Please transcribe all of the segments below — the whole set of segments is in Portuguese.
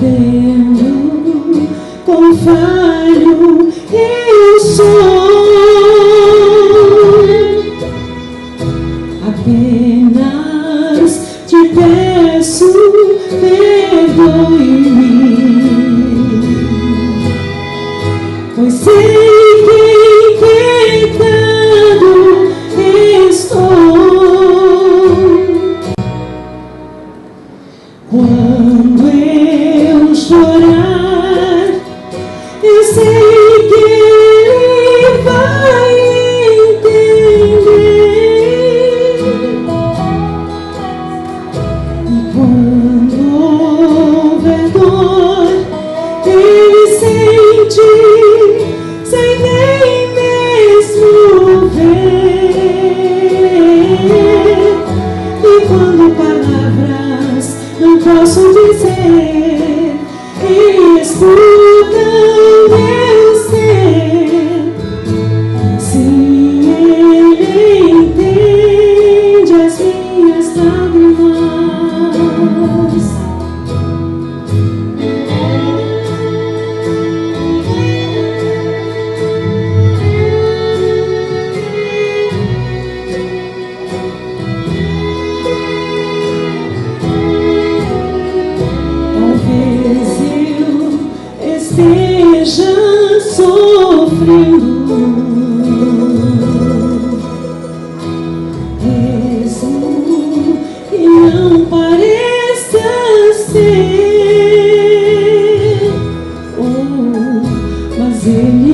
sabendo quão falho eu sou. Apenas te peço, perdoe-me, pois sei que em pecado estou. Quando eu chorar, eu sei que Ele vai entender. E quando houver dor, Ele sente sem nem mesmo ver. E quando palavras não posso dizer, Ele escuta o meu ser. Sim, Ele entende as minhas lágrimas. Talvez eu esteja sofrendo, mesmo que não pareça ser. Mas Ele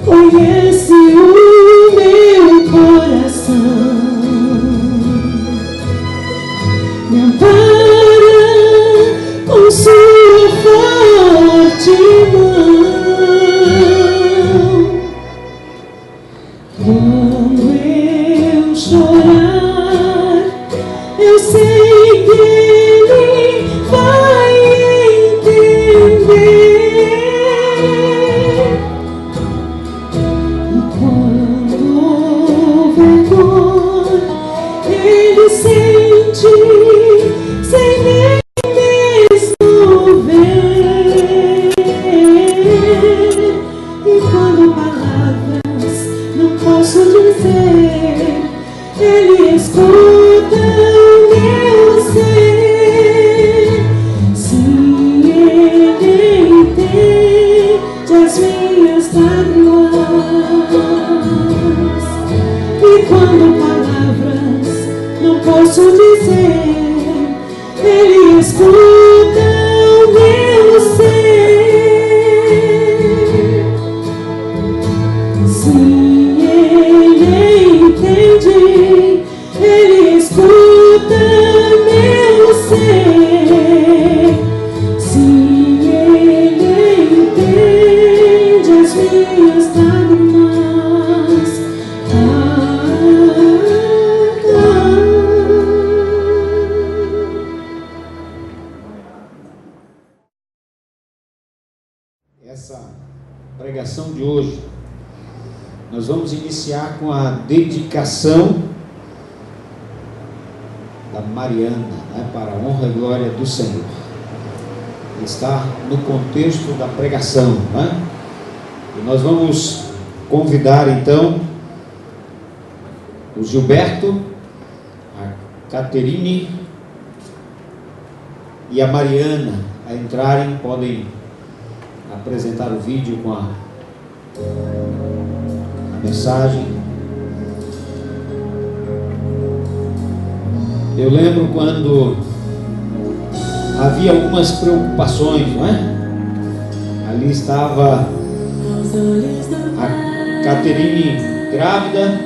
conhece o meu coração, me ampara com sua forte mão. Quando eu chorar, eu sei que Ele vai entender. E quando houver dor, Ele sente sem nem mesmo ver. E quando palavras não posso dizer, Ele escuta o meu ser. Sim, Ele entende as minhas lágrimas. E quando palavras não posso dizer, Ele escuta o meu ser. Sim, Ele entende, Ele escuta meu ser. Sim, Ele entende as minhas lágrimas. Essa pregação de hoje, nós vamos iniciar com a dedicação da Mariana, né, para a honra e glória do Senhor. Está no contexto da pregação, né? E nós vamos convidar então o Gilberto, a Caterine e a Mariana a entrarem. Podem apresentar o vídeo com a mensagem. Eu lembro quando havia algumas preocupações, não é? Ali estava a Caterine grávida,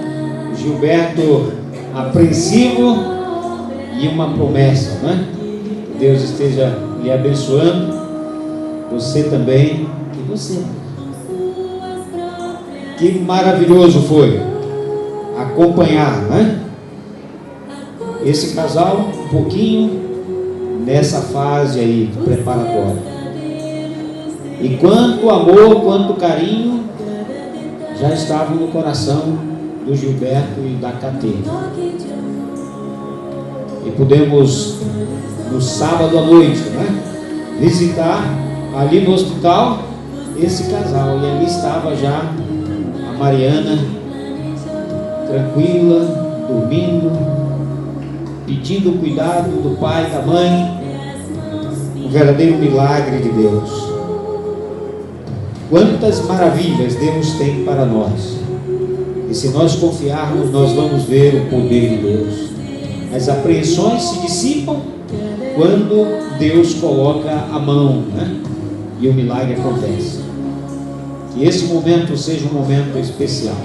o Gilberto apreensivo e uma promessa, não é? Que Deus esteja lhe abençoando. Você também. E você? Que maravilhoso foi acompanhar, né, esse casal um pouquinho nessa fase aí preparatória. E quanto amor, quanto carinho já estavam no coração do Gilberto e da Catê. E pudemos no sábado à noite, né, visitar ali no hospital esse casal, e ali estava já a Mariana, tranquila, dormindo, pedindo o cuidado do pai, da mãe. Um verdadeiro milagre de Deus. Quantas maravilhas Deus tem para nós, e se nós confiarmos, nós vamos ver o poder de Deus. As apreensões se dissipam quando Deus coloca a mão, né? E o milagre acontece. Que esse momento seja um momento especial.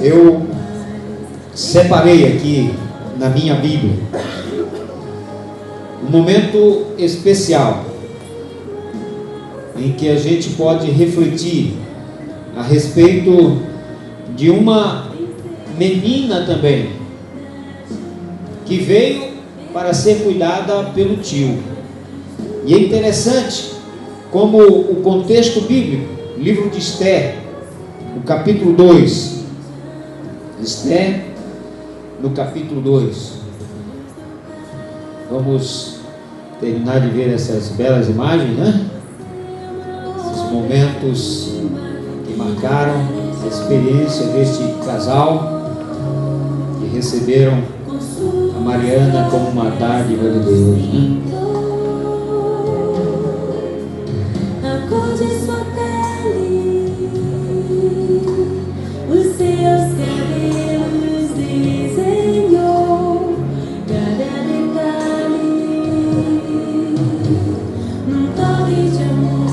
Eu separei aqui na minha Bíblia um momento especial em que a gente pode refletir a respeito de uma menina também, que veio para ser cuidada pelo tio. E é interessante como o contexto bíblico, livro de Esther, no capítulo 2, Esther, no capítulo 2, vamos terminar de ver essas belas imagens, né? Esses momentos que marcaram a experiência deste casal, que receberam a Mariana como uma dádiva de Deus, né? A cor de sua pele, os seus cabelos desenhou cada detalhe, um toque de amor.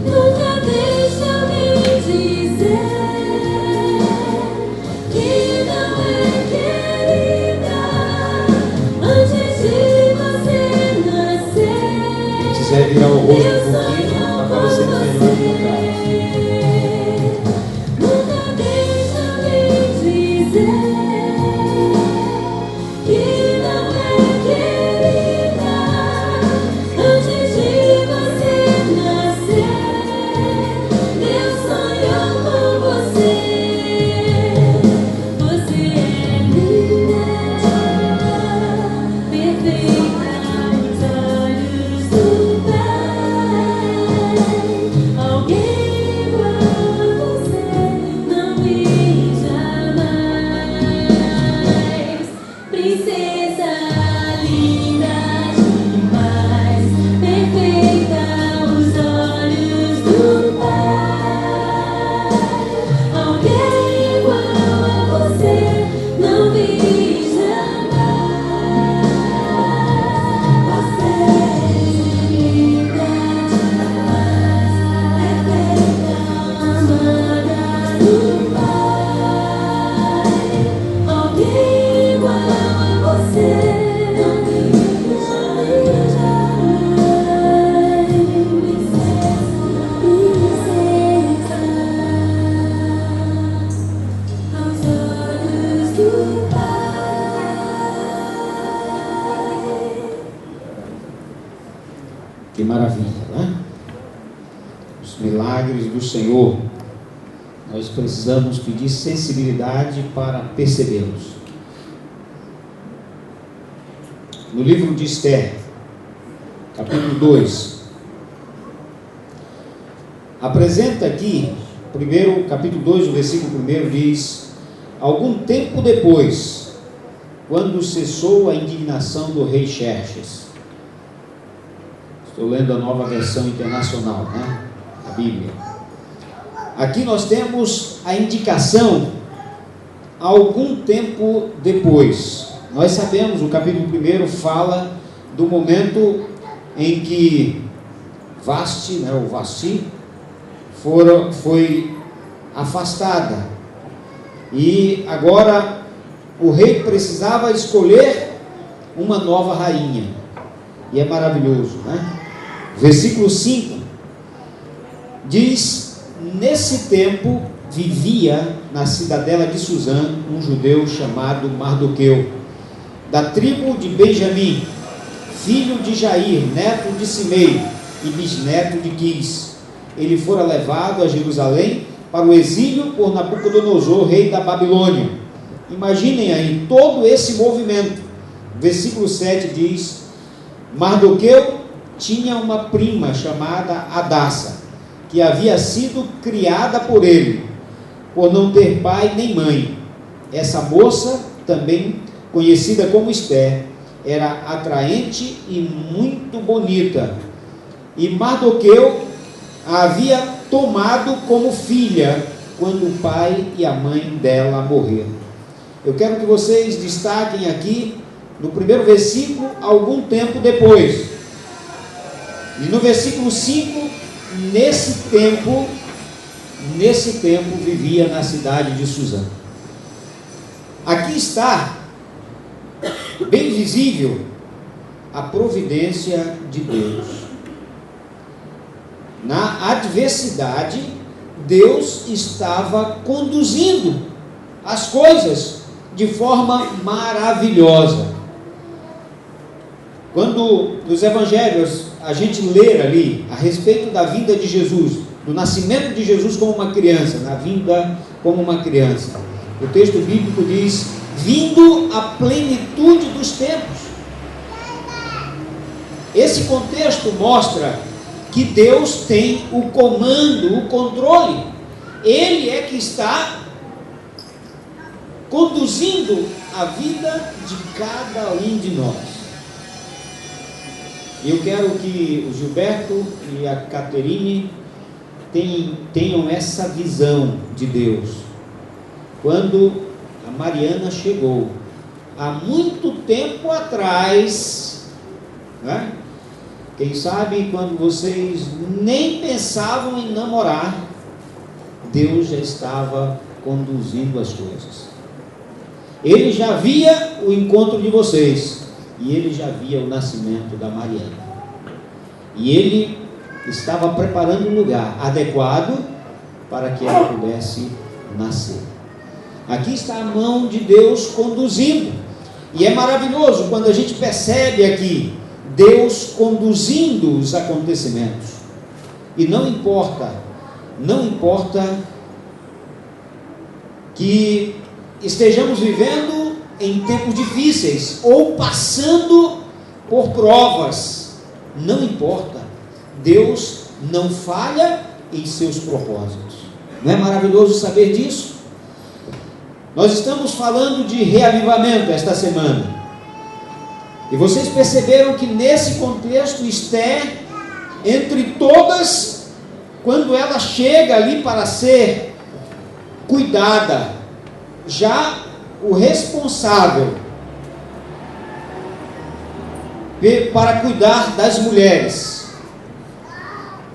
Nunca deixe alguém dizer que não é querida antes de você nascer. Se quiser virar o rosto um pouquinho, está aparecendo melhor no cara. Nunca deixe alguém dizer que não é querida antes de você nascer. Deus sonhou com você. Você é linda, perfeita aos olhos do Pai. Alguém igual a você não vi jamais. Princesa linda demais, perfeita aos olhos do Pai. Alguém igual a você não vi jamais. Você é linda demais, perfeita, amada do Pai. Alguém igual a você não vi jamais. Princesa, aos olhos do Pai. Que maravilha, né? Os milagres do Senhor, nós precisamos pedir sensibilidade para percebê-los. No livro de Esther, capítulo 2, apresenta aqui, primeiro, capítulo 2, o versículo 1 diz: algum tempo depois, quando cessou a indignação do rei Xerxes. Estou lendo a Nova Versão Internacional, né? A Bíblia. Aqui nós temos a indicação algum tempo depois. Nós sabemos, o capítulo 1 fala do momento em que Vasti, né, o Vasti, foi afastada. E agora o rei precisava escolher uma nova rainha. E é maravilhoso, né? Versículo 5 diz: nesse tempo vivia na cidadela de Suzã um judeu chamado Mardoqueu, da tribo de Benjamim, filho de Jair, neto de Simei e bisneto de Quis. Ele fora levado a Jerusalém para o exílio por Nabucodonosor, rei da Babilônia. Imaginem aí todo esse movimento. Versículo 7 diz: Mardoqueu tinha uma prima chamada Hadassa, que havia sido criada por ele, por não ter pai nem mãe. Essa moça, também conhecida como Esther, era atraente e muito bonita. E Mardoqueu a havia tomado como filha quando o pai e a mãe dela morreram. Eu quero que vocês destaquem aqui, no primeiro versículo, algum tempo depois. E no versículo 5, nesse tempo vivia na cidade de Suzã. Aqui está, bem visível, a providência de Deus. Na adversidade, Deus estava conduzindo as coisas de forma maravilhosa. Quando nos evangelhos a gente lê ali a respeito da vinda de Jesus, do nascimento de Jesus como uma criança, na vinda como uma criança, o texto bíblico diz: vindo a plenitude dos tempos. Esse contexto mostra que Deus tem o comando, o controle. Ele é que está conduzindo a vida de cada um de nós. Eu quero que o Gilberto e a Caterine tenham essa visão de Deus. Quando a Mariana chegou, há muito tempo atrás, né? Quem sabe quando vocês nem pensavam em namorar, Deus já estava conduzindo as coisas. Ele já via o encontro de vocês, e ele já via o nascimento da Mariana. E ele estava preparando um lugar adequado para que ela pudesse nascer. Aqui está a mão de Deus conduzindo. E é maravilhoso quando a gente percebe aqui Deus conduzindo os acontecimentos. E não importa que estejamos vivendo em tempos difíceis ou passando por provas, não importa, Deus não falha em seus propósitos. Não é maravilhoso saber disso? Nós estamos falando de reavivamento esta semana. E vocês perceberam que nesse contexto, Esther, entre todas, quando ela chega ali para ser cuidada, já o responsável para cuidar das mulheres,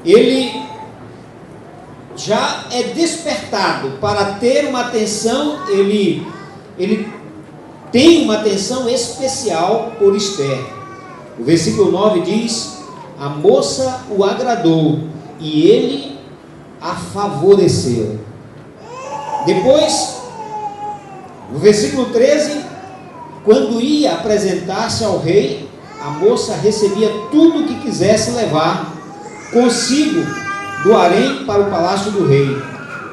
ele já é despertado para ter uma atenção, ele tem uma atenção especial por Esther. O versículo 9 diz: a moça o agradou e ele a favoreceu. Depois, no versículo 13, quando ia apresentar-se ao rei, a moça recebia tudo o que quisesse levar consigo do harém para o palácio do rei.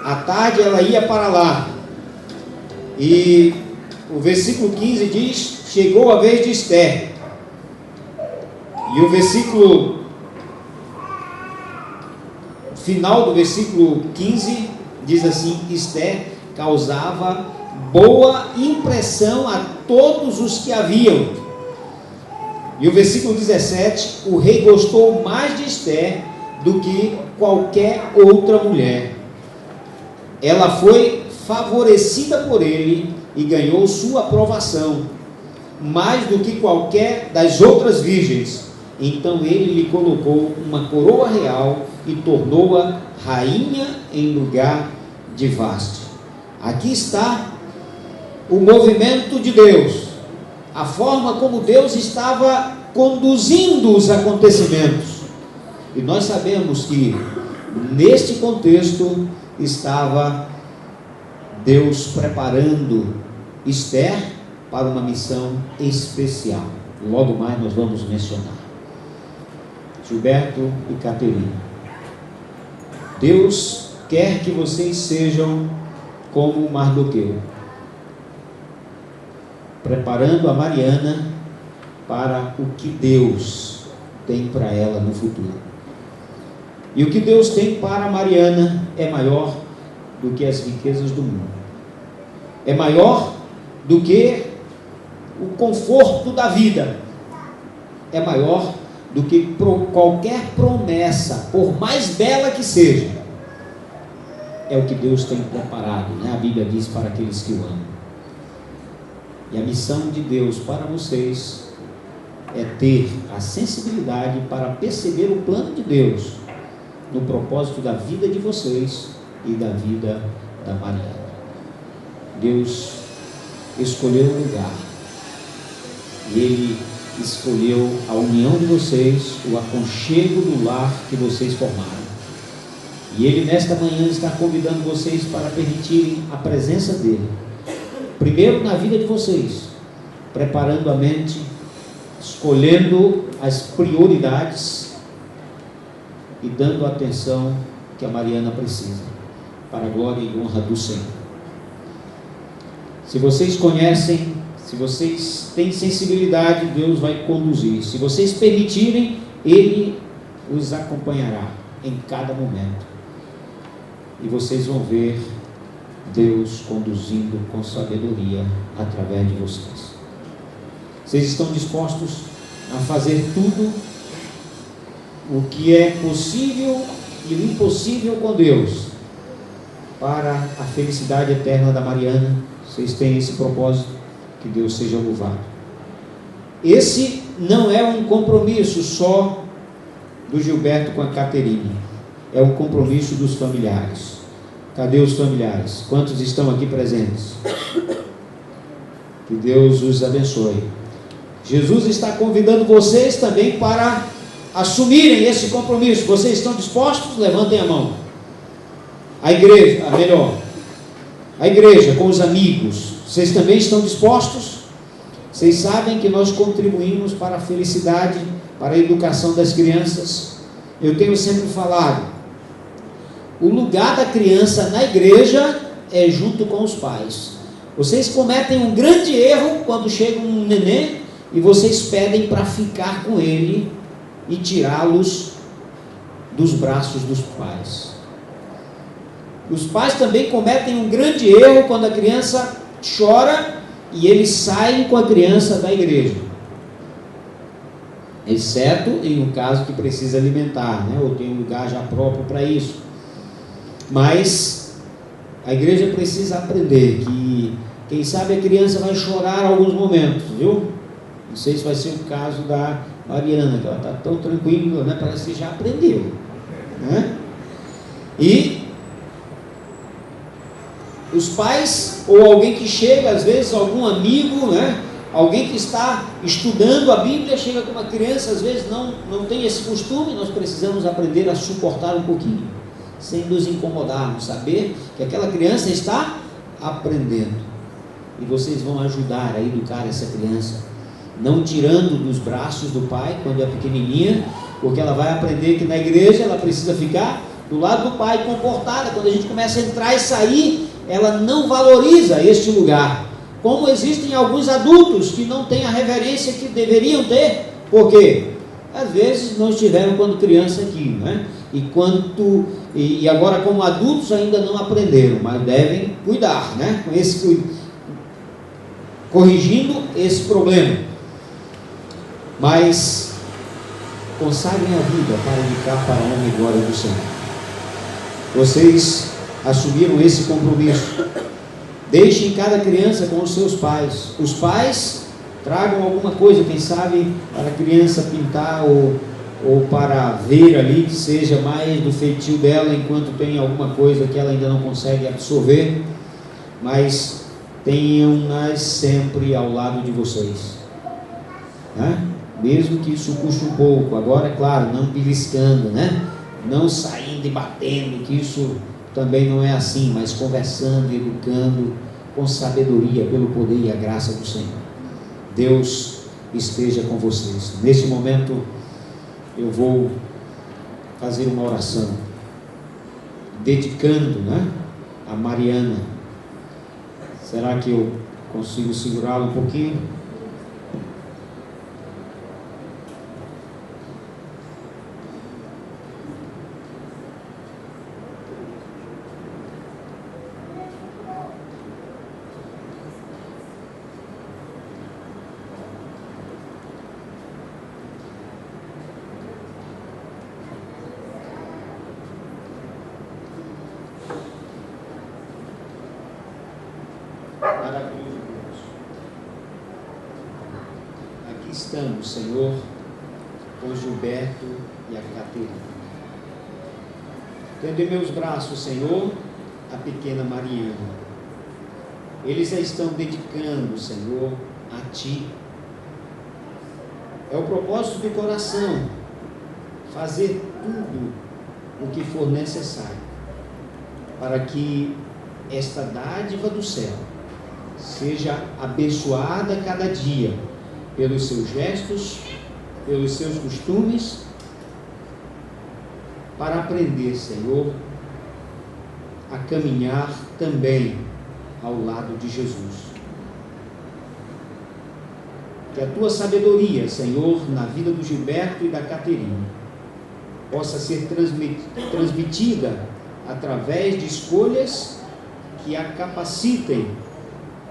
À tarde ela ia para lá. E o versículo 15 diz: chegou a vez de Esther. E o versículo final do versículo 15 diz assim: Esther causava boa impressão a todos os que a viam. E o versículo 17: o rei gostou mais de Esther do que qualquer outra mulher. Ela foi favorecida por ele e ganhou sua aprovação, mais do que qualquer das outras virgens. Então ele lhe colocou uma coroa real e tornou-a rainha em lugar de Vaste. Aqui está o movimento de Deus, a forma como Deus estava conduzindo os acontecimentos. E nós sabemos que neste contexto estava Deus preparando Esther para uma missão especial. Logo mais nós vamos mencionar. Gilberto e Caterina, Deus quer que vocês sejam como Mardoqueu. preparando a Mariana para o que Deus tem para ela no futuro. E o que Deus tem para a Mariana é maior do que as riquezas do mundo. É maior do que o conforto da vida. É maior do que qualquer promessa, por mais bela que seja. É o que Deus tem preparado, né? A Bíblia diz para aqueles que o amam. E a missão de Deus para vocês é ter a sensibilidade para perceber o plano de Deus no propósito da vida de vocês e da vida da Mariana. Deus escolheu o lugar e Ele escolheu a união de vocês, o aconchego do lar que vocês formaram. E Ele nesta manhã está convidando vocês para permitirem a presença dEle, primeiro na vida de vocês, preparando a mente, escolhendo as prioridades e dando a atenção que a Mariana precisa, para a glória e honra do Senhor. Se vocês conhecem, se vocês têm sensibilidade, Deus vai conduzir. Se vocês permitirem, Ele os acompanhará em cada momento. E vocês vão ver Deus conduzindo com sabedoria através de vocês. Vocês estão dispostos a fazer tudo o que é possível e o impossível com Deus para a felicidade eterna da Mariana? Vocês têm esse propósito? Que Deus seja louvado. Esse não é um compromisso só do Gilberto com a Caterine, é um compromisso dos familiares. Cadê os familiares? Quantos estão aqui presentes? Que Deus os abençoe. Jesus está convidando vocês também para assumirem esse compromisso. Vocês estão dispostos? Levantem a mão. A igreja, a igreja com os amigos, vocês também estão dispostos? Vocês sabem que nós contribuímos para a felicidade, para a educação das crianças. Eu tenho sempre falado, o lugar da criança na igreja é junto com os pais. Vocês cometem um grande erro quando chega um neném e vocês pedem para ficar com ele e tirá-los dos braços dos pais. Os pais também cometem um grande erro quando a criança chora e eles saem com a criança da igreja, exceto em um caso que precisa alimentar, né? Ou tem um lugar já próprio para isso. Mas a igreja precisa aprender que, quem sabe, a criança vai chorar alguns momentos, viu? Não sei se vai ser o caso da Mariana, que ela está tão tranquila, né? Parece que já aprendeu, né? E os pais, ou alguém que chega, às vezes algum amigo, né? Alguém que está estudando a Bíblia, chega com uma criança, às vezes não tem esse costume. Nós precisamos aprender a suportar um pouquinho, sem nos incomodarmos, saber que aquela criança está aprendendo, e vocês vão ajudar a educar essa criança, não tirando dos braços do pai quando é pequenininha, porque ela vai aprender que na igreja ela precisa ficar do lado do pai, comportada. Quando a gente começa a entrar e sair, ela não valoriza este lugar, como existem alguns adultos que não têm a reverência que deveriam ter, porque às vezes não estiveram quando criança aqui, né? E agora como adultos ainda não aprenderam, mas devem cuidar, né? Corrigindo esse problema. Mas consagrem a vida para indicar para a honra e glória do Senhor. Vocês assumiram esse compromisso. Deixem cada criança com os seus pais. Os pais tragam alguma coisa, quem sabe, para a criança pintar ou para ver ali, que seja mais do feitio dela, enquanto tem alguma coisa que ela ainda não consegue absorver. Mas tenham-nas sempre ao lado de vocês, né? Mesmo que isso custe um pouco. Agora, é claro, não beliscando, né? Não saindo e batendo, que isso também não é assim, mas conversando, educando com sabedoria, pelo poder e a graça do Senhor. Deus esteja com vocês. Neste momento eu vou fazer uma oração dedicando, né, a Mariana. Será que eu Consigo segurá-lo um pouquinho. Maravilhoso Deus. Aqui estamos, Senhor, com Gilberto e a Caterina. Tendo em meus braços, Senhor, a pequena Mariana. Eles a estão dedicando, Senhor, a Ti. É o propósito do coração fazer tudo o que for necessário para que esta dádiva do céu seja abençoada a cada dia pelos seus gestos, pelos seus costumes, para aprender, Senhor, a caminhar também ao lado de Jesus. Que a Tua sabedoria, Senhor, na vida do Gilberto e da Caterina, possa ser transmitida através de escolhas que a capacitem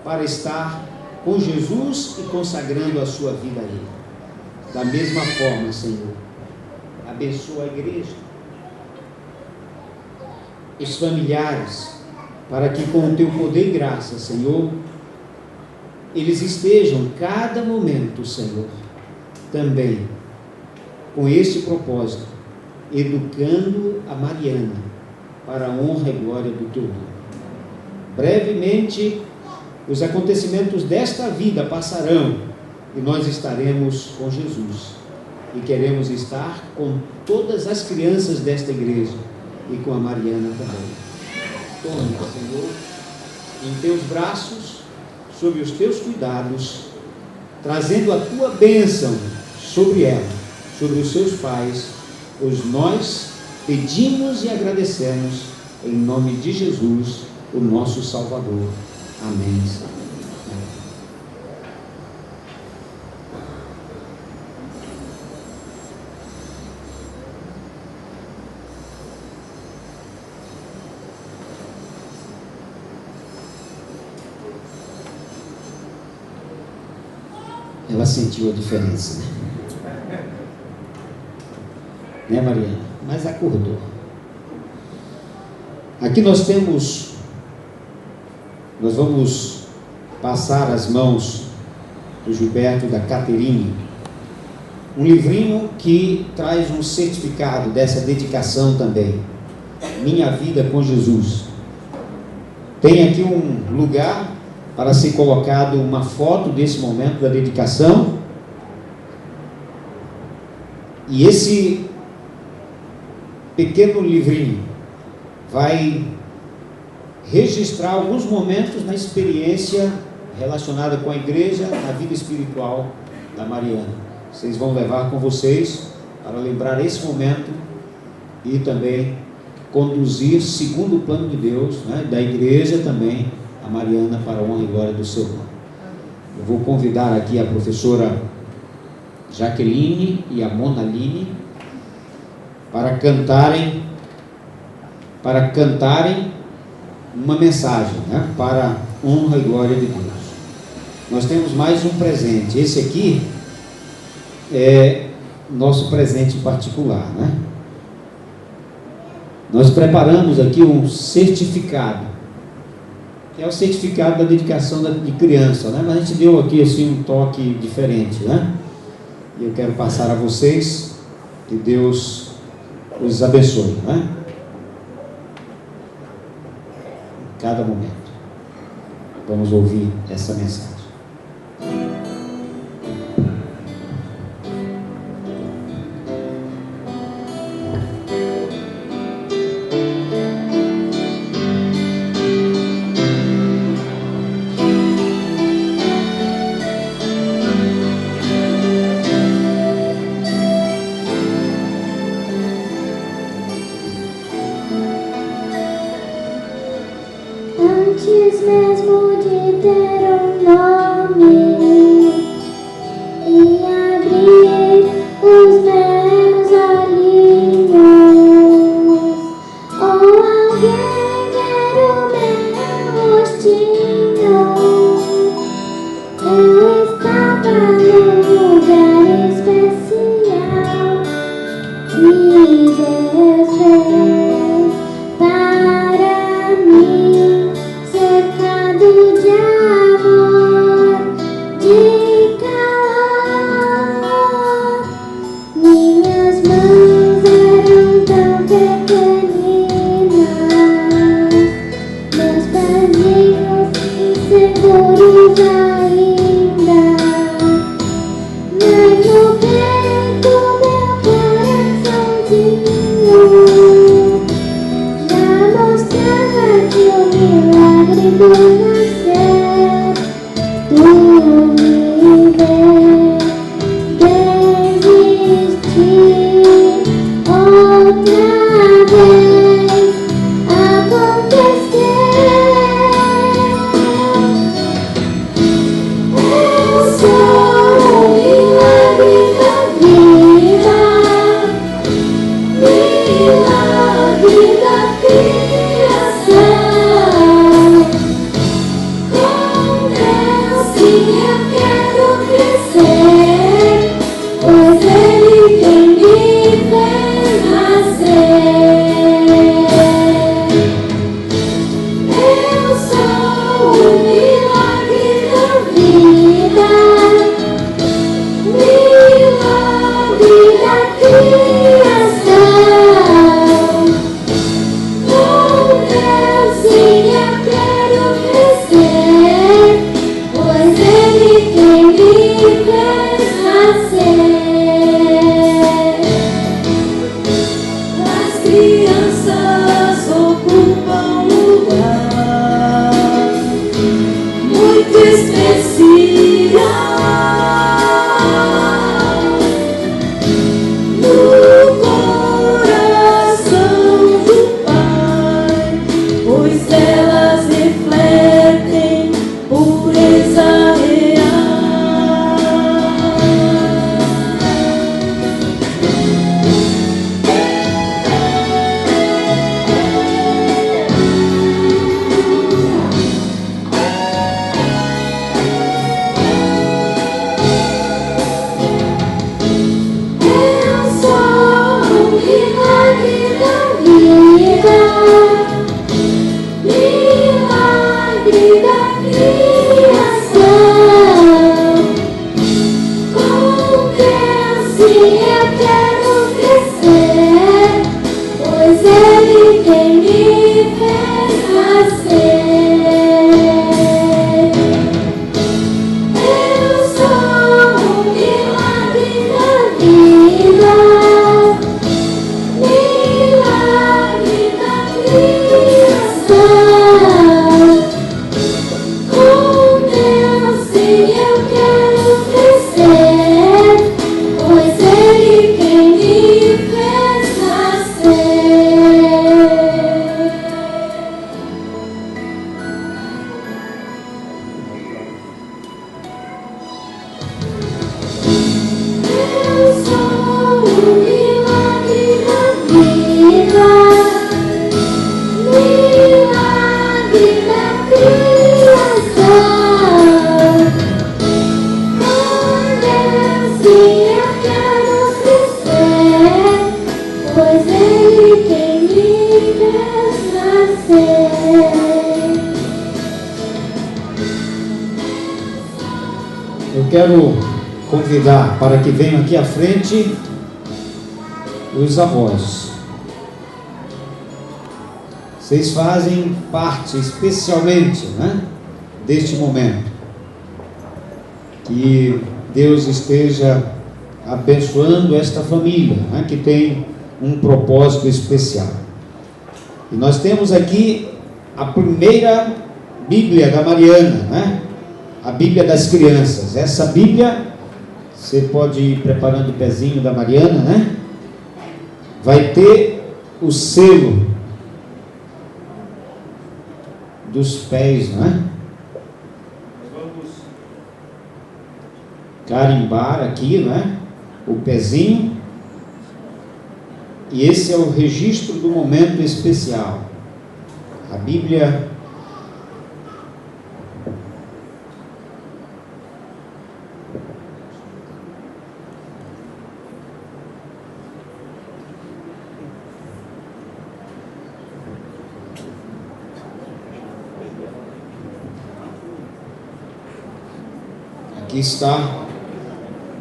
para estar com Jesus e consagrando a sua vida a Ele. Da mesma forma, Senhor, abençoa a igreja, os familiares, para que com o Teu poder e graça, Senhor, eles estejam cada momento, Senhor, também com este propósito, educando a Mariana para a honra e glória do Teu nome. Brevemente, os acontecimentos desta vida passarão e nós estaremos com Jesus. E queremos estar com todas as crianças desta igreja e com a Mariana também. Tome, Senhor, em Teus braços, sob os Teus cuidados, trazendo a Tua bênção sobre ela, sobre os seus pais, pois nós pedimos e agradecemos em nome de Jesus, o nosso Salvador. Amém. Ela sentiu a diferença, né, Mariana? Mas acordou. Aqui nós vamos passar as mãos do Gilberto e da Caterine um livrinho que traz um certificado dessa dedicação também. Minha vida com Jesus. Tem aqui um lugar para ser colocado uma foto desse momento da dedicação. E esse pequeno livrinho vai registrar alguns momentos na experiência relacionada com a igreja, na vida espiritual da Mariana. Vocês vão levar com vocês para lembrar esse momento e também conduzir, segundo o plano de Deus, né, da igreja também, a Mariana para a honra e glória do seu nome. Eu vou convidar aqui a professora Jaqueline e a Monaline para cantarem uma mensagem, né, para a honra e glória de Deus. Nós temos mais um presente. Esse aqui é nosso presente particular, né? Nós preparamos aqui um certificado, que é o certificado da dedicação de criança, né? Mas a gente deu aqui assim um toque diferente, né? E eu quero passar a vocês, que Deus os abençoe, né? Em cada momento. Vamos ouvir essa mensagem. Antes mesmo de ter um Eu quero convidar para que venham aqui à frente os avós. Vocês fazem parte especialmente, né, deste momento. Que Deus esteja abençoando esta família, né, que tem um propósito especial. E nós temos aqui a primeira Bíblia da Mariana, né? A Bíblia das crianças. Essa Bíblia, você pode ir preparando o pezinho da Mariana, né? Vai ter o selo dos pés, né? Vamos carimbar aqui, né? O pezinho. E esse é o registro do momento especial. A Bíblia aqui está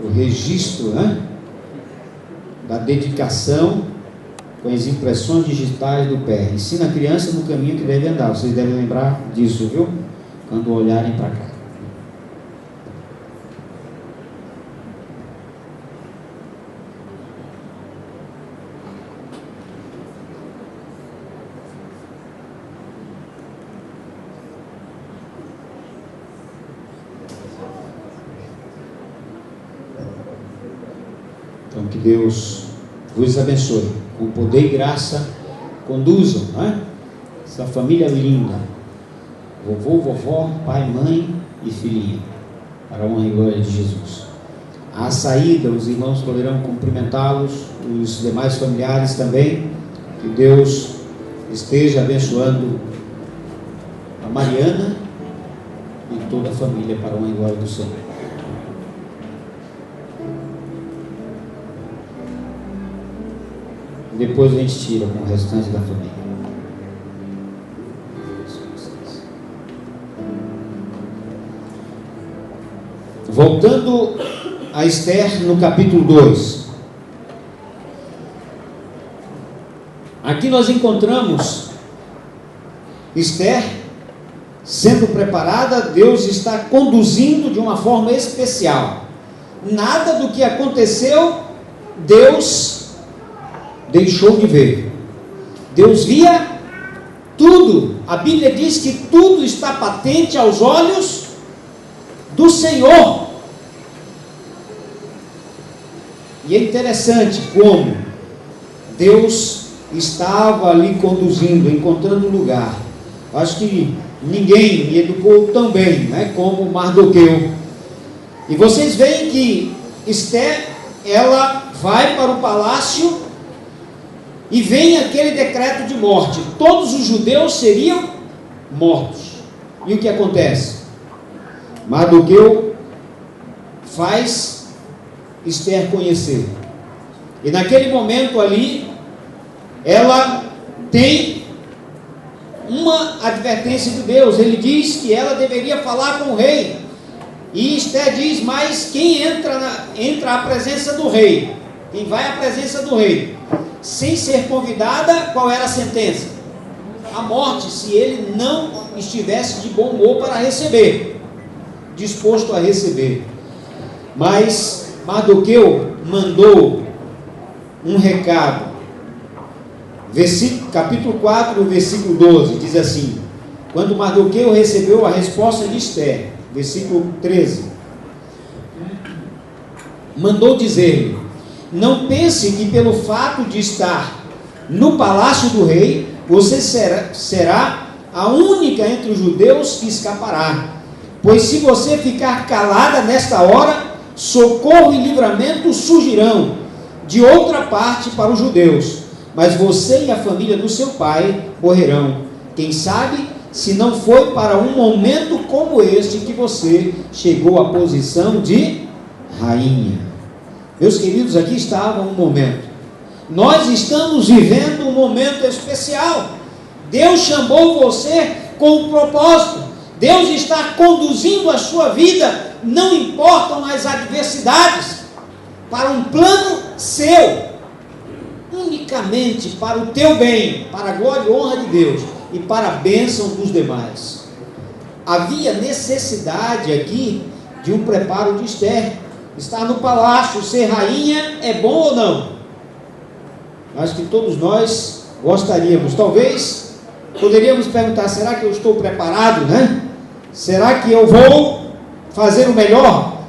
o registro, né, da dedicação com as impressões digitais do pé. Ensina a criança no caminho que deve andar. Vocês devem lembrar disso, viu? Quando olharem para cá. Então, que Deus vos abençoe. Com poder e graça, conduzam, não é? Essa família linda. Vovô, vovó, pai, mãe e filhinha. Para a honra e glória de Jesus. À saída, os irmãos poderão cumprimentá-los, os demais familiares também. Que Deus esteja abençoando a Mariana e toda a família para a honra e glória do Senhor. Depois a gente tira com o restante da família. Voltando a Esther no capítulo 2. Aqui nós encontramos Esther sendo preparada, Deus está conduzindo de uma forma especial. Nada do que aconteceu, Deus deixou de ver. Deus via tudo. A Bíblia diz que tudo está patente aos olhos do Senhor. E é interessante como Deus estava ali conduzindo, encontrando lugar. Acho que ninguém me educou tão bem, né, como Mardoqueu. E vocês veem que Esther, ela vai para o palácio e vem aquele decreto de morte. Todos os judeus seriam mortos. E o que acontece? Mardoqueu faz Esther conhecer. E naquele momento ali, ela tem uma advertência de Deus. Ele diz que ela deveria falar com o rei. E Esther diz, mas quem entra à presença do rei, quem vai à presença do rei, sem ser convidada, qual era a sentença? A morte, se ele não estivesse de bom humor para receber, disposto a receber. Mas Mardoqueu mandou um recado. Capítulo 4, versículo 12, diz assim: quando Mardoqueu recebeu a resposta de Esther, versículo 13, mandou dizer-lhe: não pense que pelo fato de estar no palácio do rei, você será a única entre os judeus que escapará. Pois se você ficar calada nesta hora, socorro e livramento surgirão de outra parte para os judeus, mas você e a família do seu pai morrerão. Quem sabe se não foi para um momento como este que você chegou à posição de rainha. Meus queridos, aqui estava um momento. Nós estamos vivendo um momento especial. Deus chamou você com um propósito. Deus está conduzindo a sua vida, não importam as adversidades, para um plano seu, unicamente para o teu bem, para a glória e honra de Deus e para a bênção dos demais. Havia necessidade aqui de um preparo de Esther. Estar no palácio, ser rainha, é bom ou não? Acho que todos nós gostaríamos. Talvez poderíamos perguntar: será que eu estou preparado, né? Será que eu vou fazer o melhor?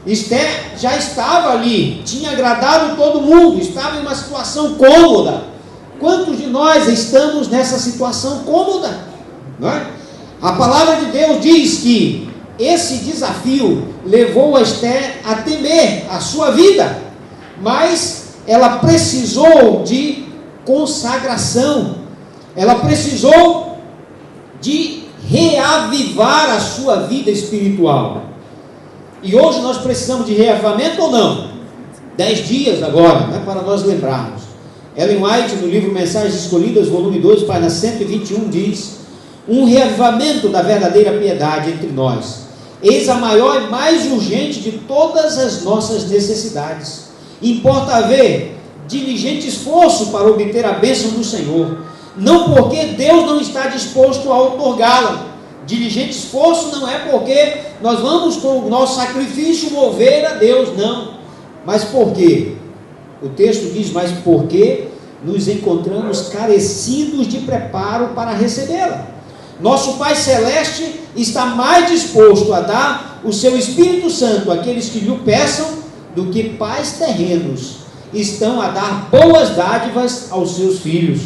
Esther já estava ali, tinha agradado todo mundo, estava em uma situação cômoda. Quantos de nós estamos nessa situação cômoda? Não é? A palavra de Deus diz que esse desafio levou a Esther a temer a sua vida, mas ela precisou de consagração, ela precisou de reavivar a sua vida espiritual. E hoje nós precisamos de reavivamento ou não? 10 dias agora, né, para nós lembrarmos. Ellen White, no livro Mensagens Escolhidas, volume 2, página 121, diz: um reavivamento da verdadeira piedade entre nós. Eis a maior e mais urgente de todas as nossas necessidades. Importa haver diligente esforço para obter a bênção do Senhor, não porque Deus não está disposto a outorgá-la. Diligente esforço não é porque nós vamos com o nosso sacrifício mover a Deus, não, mas porque o texto diz: mas porque nos encontramos carecidos de preparo para recebê-la. Nosso Pai Celeste está mais disposto a dar o seu Espírito Santo àqueles que lhe o peçam do que pais terrenos. estão a dar boas dádivas aos seus filhos.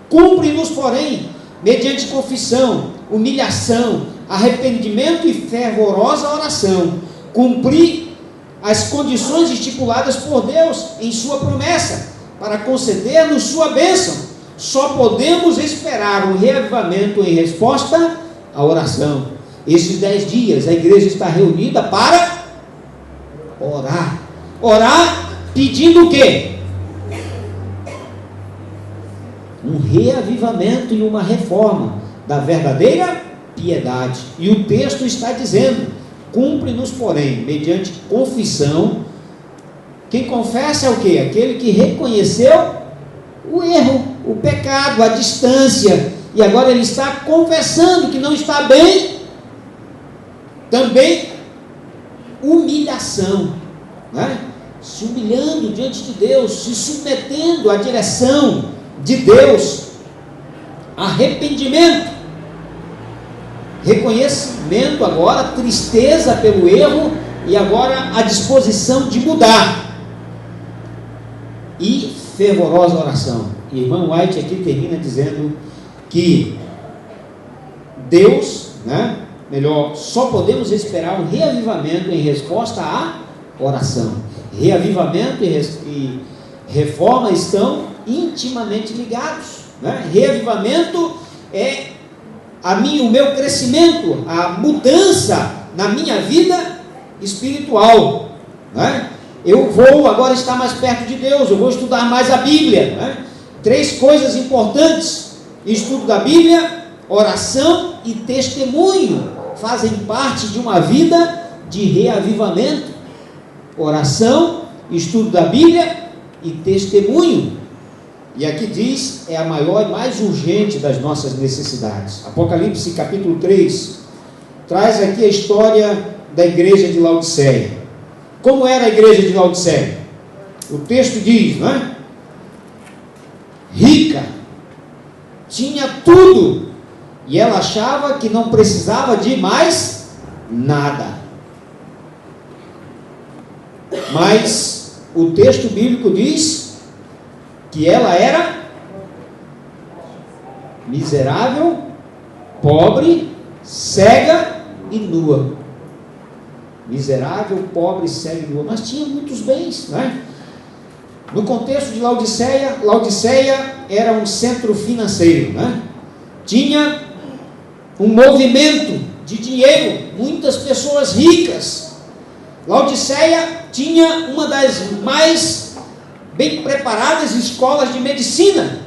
Cumpre-nos, porém, mediante confissão, humilhação, arrependimento e fervorosa oração, cumprir as condições estipuladas por Deus em sua promessa, para conceder-nos sua bênção. Só podemos esperar um reavivamento em resposta à oração. Esses 10 dias a igreja está reunida para orar. Orar pedindo o quê? Um reavivamento e uma reforma da verdadeira piedade. E o texto está dizendo: cumpre-nos, porém, mediante confissão. Quem confessa é o quê? Aquele que reconheceu o erro, o pecado, a distância, e agora ele está confessando que não está bem. Também humilhação, né? Se humilhando diante de Deus, se submetendo à direção de Deus. Arrependimento, reconhecimento agora, tristeza pelo erro, e agora a disposição de mudar. E fervorosa oração. E irmão White aqui termina dizendo que Deus, né, melhor, só podemos esperar um reavivamento em resposta à oração. Reavivamento e reforma estão intimamente ligados, né? Reavivamento é o meu crescimento, a mudança na minha vida espiritual, né? Eu vou agora estar mais perto de Deus, eu vou estudar mais a Bíblia, né? 3 coisas importantes: estudo da Bíblia, oração e testemunho fazem parte de uma vida de reavivamento. Oração, estudo da Bíblia e testemunho. E aqui diz, é a maior e mais urgente das nossas necessidades. Apocalipse capítulo 3 traz aqui a história da igreja de Laodiceia. Como era a igreja de Laodiceia? O texto diz, não é? Rica, tinha tudo, e ela achava que não precisava de mais nada. Mas o texto bíblico diz que ela era miserável, pobre, cega e nua. Miserável, pobre, cega e nua. Mas tinha muitos bens, né? No contexto de Laodiceia, Laodiceia era um centro financeiro, né? Tinha um movimento de dinheiro, muitas pessoas ricas. Laodiceia tinha uma das mais bem preparadas escolas de medicina.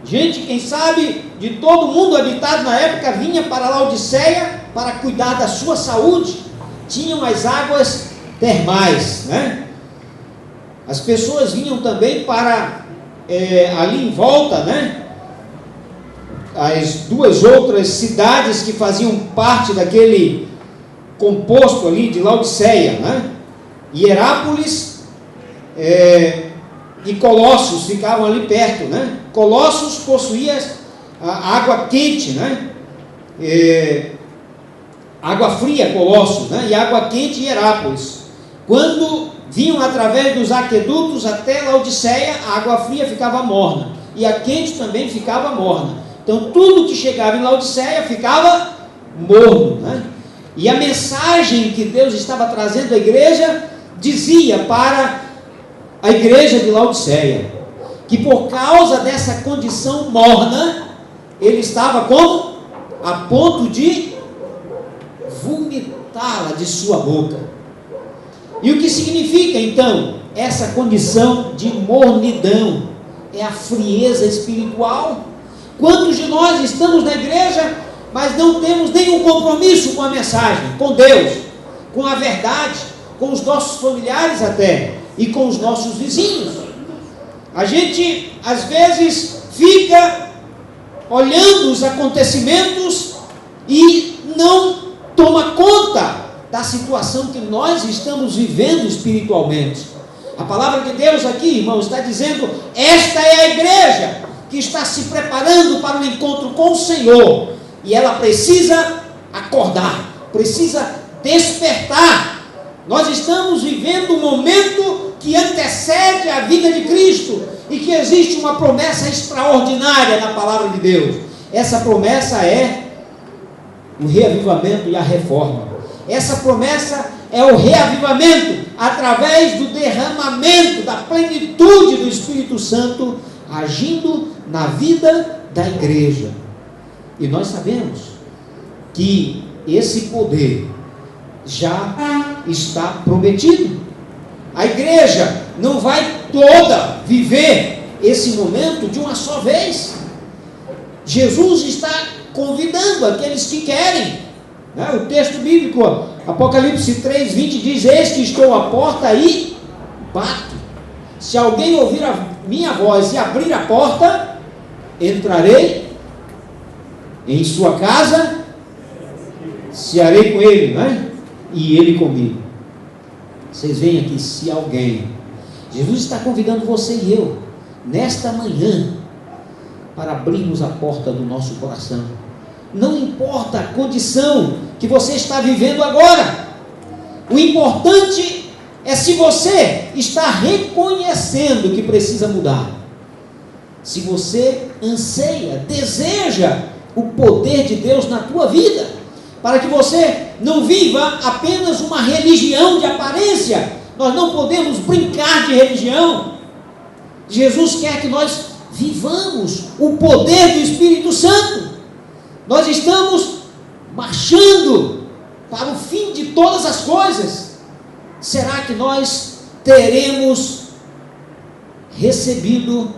Gente, quem sabe, de todo mundo habitado na época, vinha para Laodiceia para cuidar da sua saúde. Tinham as águas termais, né? As pessoas vinham também para, ali em volta, né? As 2 outras cidades que faziam parte daquele composto ali de Laodiceia, né? Hierápolis e Colossos ficavam ali perto, né? Colossos possuía a água quente, né? Água fria, Colossos, né? E água quente, Hierápolis. Quando vinham através dos aquedutos até Laodiceia, a água fria ficava morna, e a quente também ficava morna. Então tudo que chegava em Laodiceia ficava morno, né? E a mensagem que Deus estava trazendo à igreja dizia para a igreja de Laodiceia que por causa dessa condição morna, ele estava como? A ponto de vomitá-la de sua boca. E o que significa então essa condição de mornidão? É a frieza espiritual. Quantos de nós estamos na igreja, mas não temos nenhum compromisso com a mensagem, com Deus, com a verdade, com os nossos familiares até, e com os nossos vizinhos? A gente às vezes fica olhando os acontecimentos e não toma conta da situação que nós estamos vivendo espiritualmente. A palavra de Deus aqui, irmãos, está dizendo: esta é a igreja que está se preparando para o encontro com o Senhor, e ela precisa acordar, precisa despertar. Nós estamos vivendo um momento que antecede a vinda de Cristo e que existe uma promessa extraordinária na palavra de Deus. Essa promessa é o reavivamento e a reforma. Essa promessa é o reavivamento através do derramamento da plenitude do Espírito Santo agindo na vida da igreja. E nós sabemos que esse poder já está prometido. A igreja não vai toda viver esse momento de uma só vez. Jesus está convidando aqueles que querem, né? O texto bíblico, Apocalipse 3:20 diz: eis que estou à porta e bato. Se alguém ouvir a minha voz e abrir a porta, entrarei em sua casa, cearei com ele, né? E ele comigo. Vocês veem aqui, se alguém, Jesus está convidando você e eu, nesta manhã, para abrirmos a porta do nosso coração. Não importa a condição que você está vivendo agora, o importante é se você está reconhecendo que precisa mudar. Se você anseia, deseja o poder de Deus na tua vida, para que você não viva apenas uma religião de aparência. Nós não podemos brincar de religião. Jesus quer que nós vivamos o poder do Espírito Santo. Nós estamos marchando para o fim de todas as coisas. Será que nós teremos recebido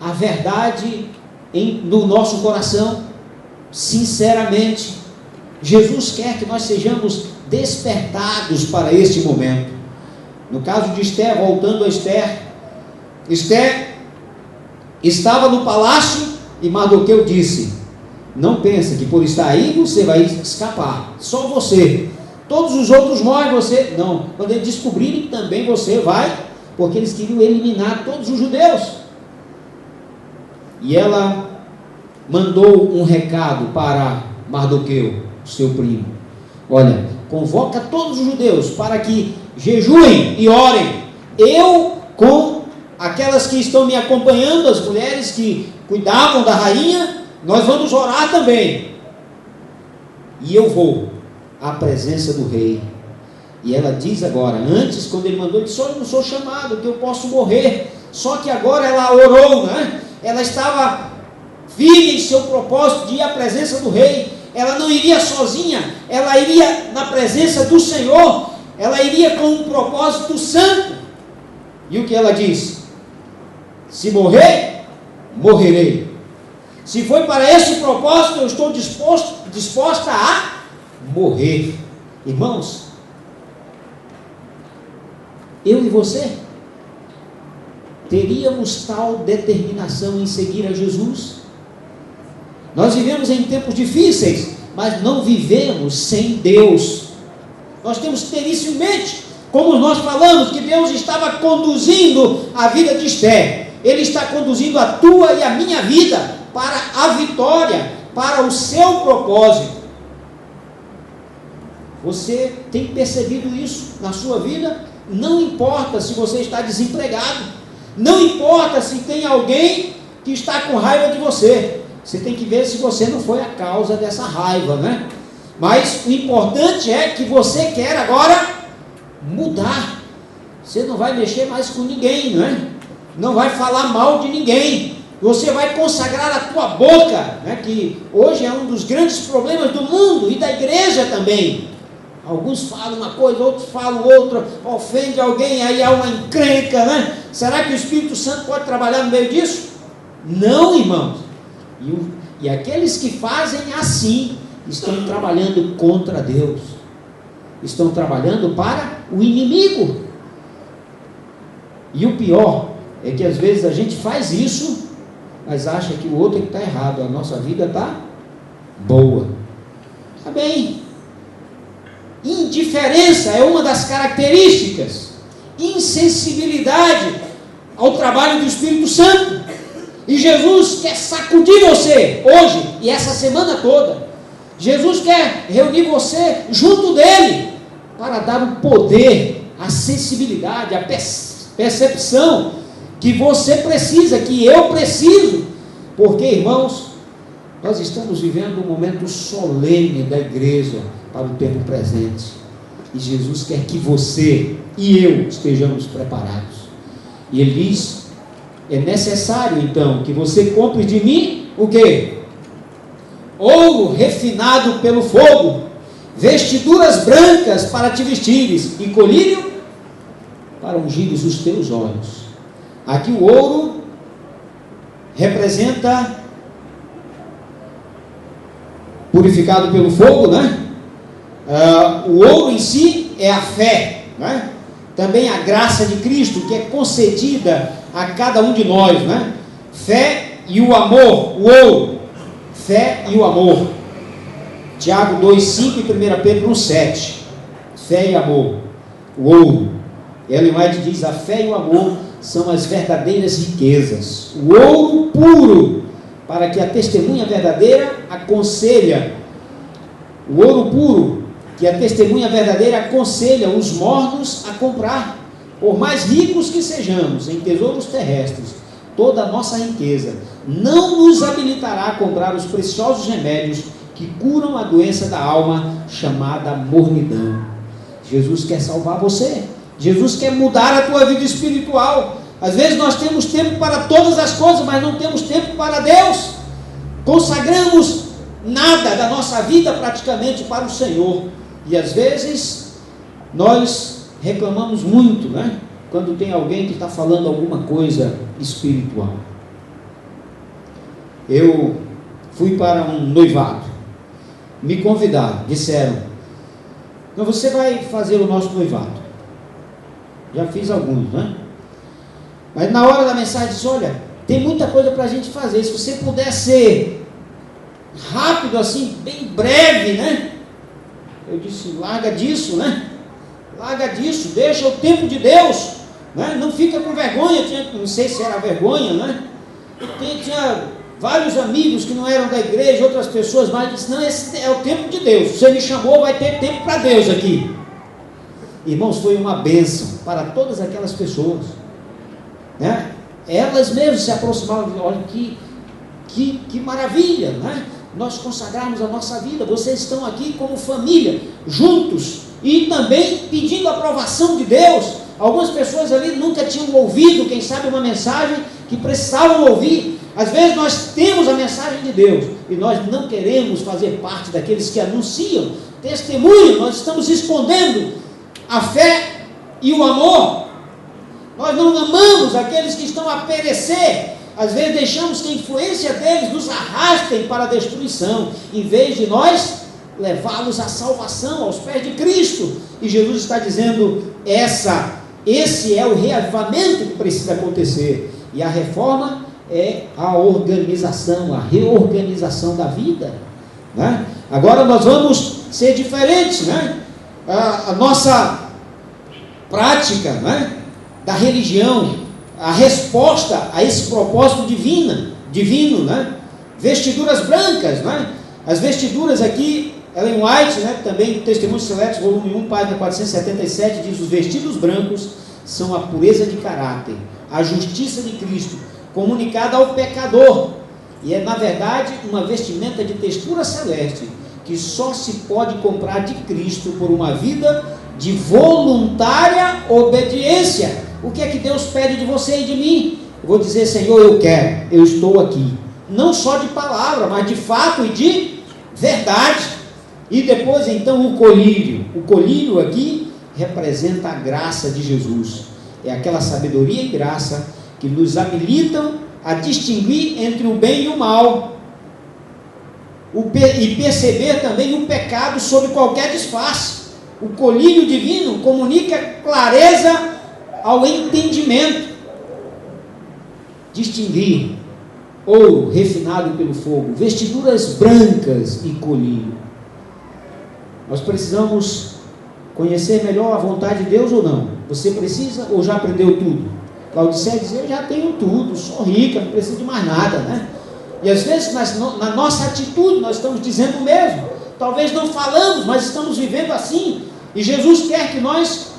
a verdade no nosso coração? Sinceramente, Jesus quer que nós sejamos despertados para este momento. No caso de Esther, voltando a Esther, Esther estava no palácio e Mardoqueu disse: não pensa que por estar aí você vai escapar, só você, todos os outros morrem, você não. Quando eles descobrirem, também você vai, porque eles queriam eliminar todos os judeus. E ela mandou um recado para Mardoqueu, seu primo: olha, convoca todos os judeus para que jejuem e orem. Eu, com aquelas que estão me acompanhando, as mulheres que cuidavam da rainha, nós vamos orar também. E eu vou à presença do rei. E ela diz agora, antes quando ele mandou, ele disse: olha, eu não sou chamado, que eu posso morrer. Só que agora ela orou, né? Ela estava firme em seu propósito de ir à presença do rei. Ela não iria sozinha, ela iria na presença do Senhor, ela iria com um propósito santo. E o que ela disse? Se morrer, morrerei. Se foi para esse propósito, eu estou disposta a morrer. Irmãos, eu e você teríamos tal determinação em seguir a Jesus? Nós vivemos em tempos difíceis, mas não vivemos sem Deus. Nós temos que ter isso em mente. Como nós falamos que Deus estava conduzindo a vida de Esther, Ele está conduzindo a tua e a minha vida para a vitória, para o seu propósito. Você tem percebido isso na sua vida? Não importa se você está desempregado, não importa se tem alguém que está com raiva de você. Você tem que ver se você não foi a causa dessa raiva, né? Mas o importante é que você quer agora mudar. Você não vai mexer mais com ninguém, não é? Não vai falar mal de ninguém. Você vai consagrar a tua boca, né? Que hoje é um dos grandes problemas do mundo e da igreja também. Alguns falam uma coisa, outros falam outra, ofende alguém, aí há uma encrenca, né? Será que o Espírito Santo pode trabalhar no meio disso? Não, irmãos. E aqueles que fazem assim estão trabalhando contra Deus, estão trabalhando para o inimigo. E o pior é que às vezes a gente faz isso, mas acha que o outro é que está errado, a nossa vida está boa. Está bem. Indiferença é uma das características, insensibilidade ao trabalho do Espírito Santo. E Jesus quer sacudir você hoje e essa semana toda. Jesus quer reunir você junto dele para dar o poder, a sensibilidade, a percepção que você precisa, que eu preciso, porque, irmãos, nós estamos vivendo um momento solene da igreja para o tempo presente, e Jesus quer que você e eu estejamos preparados. E ele diz: é necessário então que você compre de mim o quê? Ouro refinado pelo fogo, vestiduras brancas para te vestires, e colírio para ungires os teus olhos. Aqui o ouro representa purificado pelo fogo, né? O ouro em si é a fé, né? Também a graça de Cristo, que é concedida a cada um de nós, né? Fé e o amor, o ouro, fé e o amor. Tiago 2,5 e 1 Pedro 1,7. Fé e amor, o ouro. Ellen White diz: a fé e o amor são as verdadeiras riquezas. O ouro puro, para que a testemunha verdadeira aconselha. O ouro puro, que a testemunha verdadeira aconselha os mornos a comprar. Por mais ricos que sejamos em tesouros terrestres, toda a nossa riqueza não nos habilitará a comprar os preciosos remédios que curam a doença da alma, chamada mornidão. Jesus quer salvar você. Jesus quer mudar a tua vida espiritual. Às vezes nós temos tempo para todas as coisas, mas não temos tempo para Deus. Consagramos nada da nossa vida praticamente para o Senhor. E às vezes nós reclamamos muito, né? Quando tem alguém que está falando alguma coisa espiritual. Eu fui para um noivado. Me convidaram, disseram: então você vai fazer o nosso noivado. Já fiz alguns, né? Mas na hora da mensagem disse: olha, tem muita coisa para a gente fazer. Se você puder ser rápido assim, bem breve, né? Eu disse: larga disso, né? Larga disso, deixa o tempo de Deus, né? Não fica com vergonha. Não sei se era vergonha, né? Tinha vários amigos que não eram da igreja, outras pessoas, mas disse: não, esse é o tempo de Deus. Você me chamou, vai ter tempo para Deus aqui. Irmãos, foi uma bênção para todas aquelas pessoas, né? Elas mesmas se aproximavam e diziam: olha que maravilha, né? Nós consagrarmos a nossa vida, vocês estão aqui como família, juntos, e também pedindo a aprovação de Deus. Algumas pessoas ali nunca tinham ouvido, quem sabe, uma mensagem que precisavam ouvir. Às vezes nós temos a mensagem de Deus e nós não queremos fazer parte daqueles que anunciam, testemunham. Nós estamos escondendo a fé e o amor. Nós não amamos aqueles que estão a perecer. Às vezes deixamos que a influência deles nos arrastem para a destruição, em vez de nós levá-los à salvação, aos pés de Cristo. E Jesus está dizendo: esse é o reavivamento que precisa acontecer. E a reforma é a organização, a reorganização da vida, né? Agora nós vamos ser diferentes, né? A nossa prática, né, da religião, a resposta a esse propósito divino, né? Vestiduras brancas, né? As vestiduras aqui, Ellen White, né, também Testemunhos Seletos, volume 1, página 477, diz: os vestidos brancos são a pureza de caráter, a justiça de Cristo, comunicada ao pecador, e é na verdade uma vestimenta de textura celeste, que só se pode comprar de Cristo por uma vida de voluntária obediência. O que é que Deus pede de você e de mim? Eu vou dizer: Senhor, eu quero, eu estou aqui, não só de palavra, mas de fato e de verdade. E depois então o colírio aqui representa a graça de Jesus, é aquela sabedoria e graça que nos habilitam a distinguir entre o bem e o mal, e perceber também o pecado sob qualquer disfarce. O colírio divino comunica clareza ao entendimento. Distinguir ouro refinado pelo fogo, vestiduras brancas e colírio. Nós precisamos conhecer melhor a vontade de Deus ou não? Você precisa ou já aprendeu tudo? Laodiceia dizia: eu já tenho tudo, sou rica, não preciso de mais nada, né? E às vezes na nossa atitude nós estamos dizendo o mesmo. Talvez não falamos, mas estamos vivendo assim. E Jesus quer que nós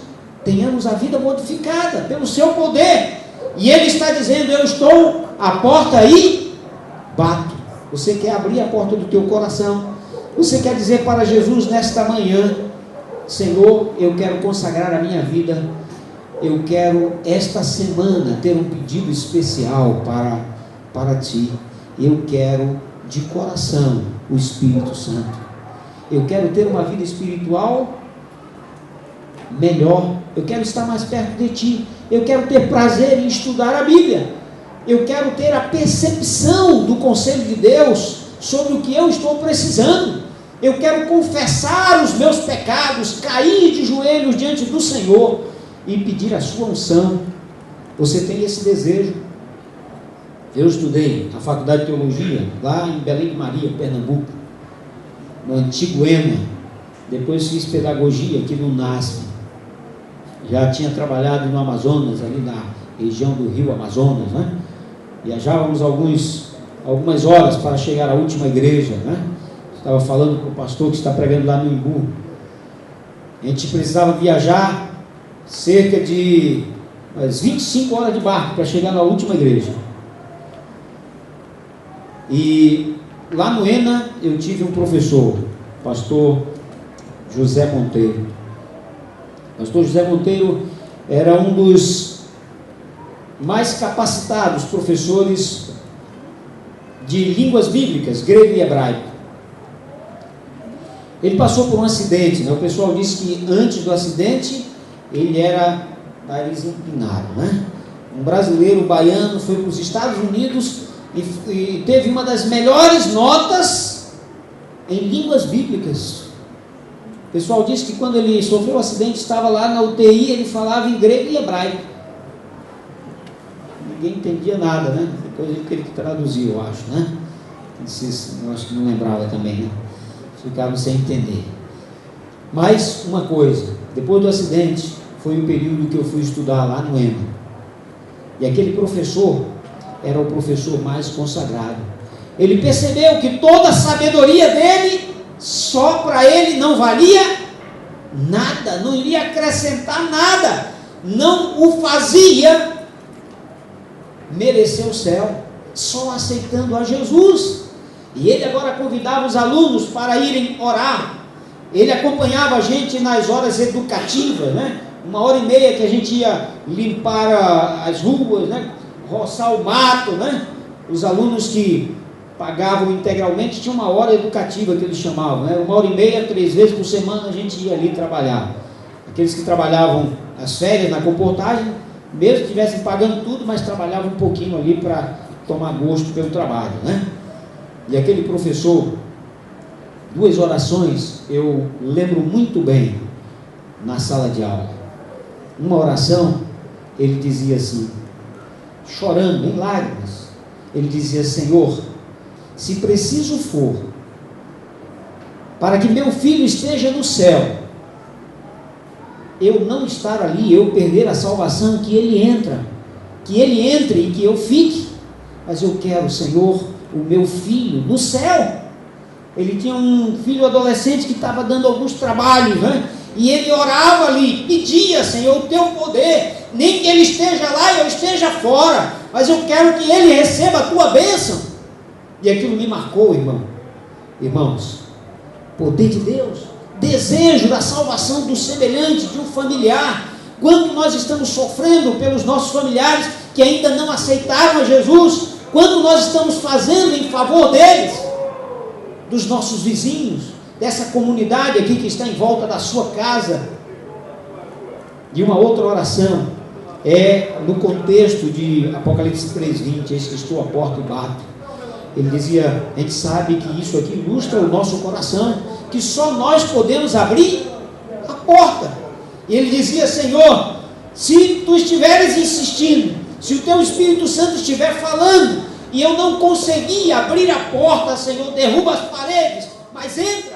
tenhamos a vida modificada pelo seu poder. E Ele está dizendo: eu estou à porta e bato. Você quer abrir a porta do teu coração? Você quer dizer para Jesus nesta manhã: Senhor, eu quero consagrar a minha vida, eu quero esta semana ter um pedido especial para Ti. Eu quero de coração o Espírito Santo. Eu quero ter uma vida espiritual melhor. Eu quero estar mais perto de Ti. Eu quero ter prazer em estudar a Bíblia. Eu quero ter a percepção do conselho de Deus sobre o que eu estou precisando. Eu quero confessar os meus pecados, cair de joelhos diante do Senhor e pedir a sua unção. Você tem esse desejo? Eu estudei na Faculdade de Teologia lá em Belém de Maria, Pernambuco, no antigo EMA. Depois fiz pedagogia aqui no NASP. Já tinha trabalhado no Amazonas, ali na região do Rio Amazonas, né? Viajávamos algumas horas para chegar à última igreja, né? Estava falando com o pastor que está pregando lá no Imbu. A gente precisava viajar cerca de 25 horas de barco para chegar na última igreja. E lá no ENA eu tive um professor, pastor José Monteiro. Pastor José Monteiro era um dos mais capacitados professores de línguas bíblicas, grego e hebraico. Ele passou por um acidente, né? O pessoal disse que antes do acidente ele era nariz empinado, né? Um brasileiro baiano foi para os Estados Unidos e teve uma das melhores notas em línguas bíblicas. O pessoal disse que quando ele sofreu o acidente, estava lá na UTI, ele falava em grego e hebraico. Ninguém entendia nada, né? Depois ele que traduziu, eu acho, né? Eu acho que não lembrava também, né? Ficavam sem entender. Mas uma coisa, depois do acidente, foi o período que eu fui estudar lá no EMA. E aquele professor era o professor mais consagrado. Ele percebeu que toda a sabedoria dele, só para ele não valia nada, não iria acrescentar nada, não o fazia merecer o céu, só aceitando a Jesus. E ele agora convidava os alunos para irem orar. Ele acompanhava a gente nas horas educativas, né? 1h30 que a gente ia limpar as ruas, né? Roçar o mato, né? Os alunos que pagavam integralmente tinha uma hora educativa que eles chamavam, né? 1h30, 3 vezes por semana a gente ia ali trabalhar. Aqueles que trabalhavam as férias na comportagem, mesmo que estivessem pagando tudo, mas trabalhavam um pouquinho ali para tomar gosto pelo trabalho, né? E aquele professor, 2 orações eu lembro muito bem na sala de aula. Uma oração, ele dizia assim, chorando em lágrimas, ele dizia: Senhor, se preciso for, para que meu filho esteja no céu, eu não estar ali, eu perder a salvação, que ele entre e que eu fique, mas eu quero, Senhor, o meu filho no céu. Ele tinha um filho adolescente que estava dando alguns trabalhos, né? E ele orava ali, pedia: Senhor, o teu poder, nem que ele esteja lá e eu esteja fora, mas eu quero que ele receba a tua bênção. E aquilo me marcou, irmãos, poder de Deus, desejo da salvação do semelhante, de um familiar. Quando nós estamos sofrendo pelos nossos familiares que ainda não aceitaram a Jesus, quando nós estamos fazendo em favor deles, dos nossos vizinhos, dessa comunidade aqui que está em volta da sua casa. E uma outra oração é no contexto de Apocalipse 3:20, eis que estou à porta e bato. Ele dizia, a gente sabe que isso aqui ilustra o nosso coração, que só nós podemos abrir a porta. E ele dizia: Senhor, se tu estiveres insistindo, se o teu Espírito Santo estiver falando, e eu não conseguir abrir a porta, Senhor, derruba as paredes, mas entra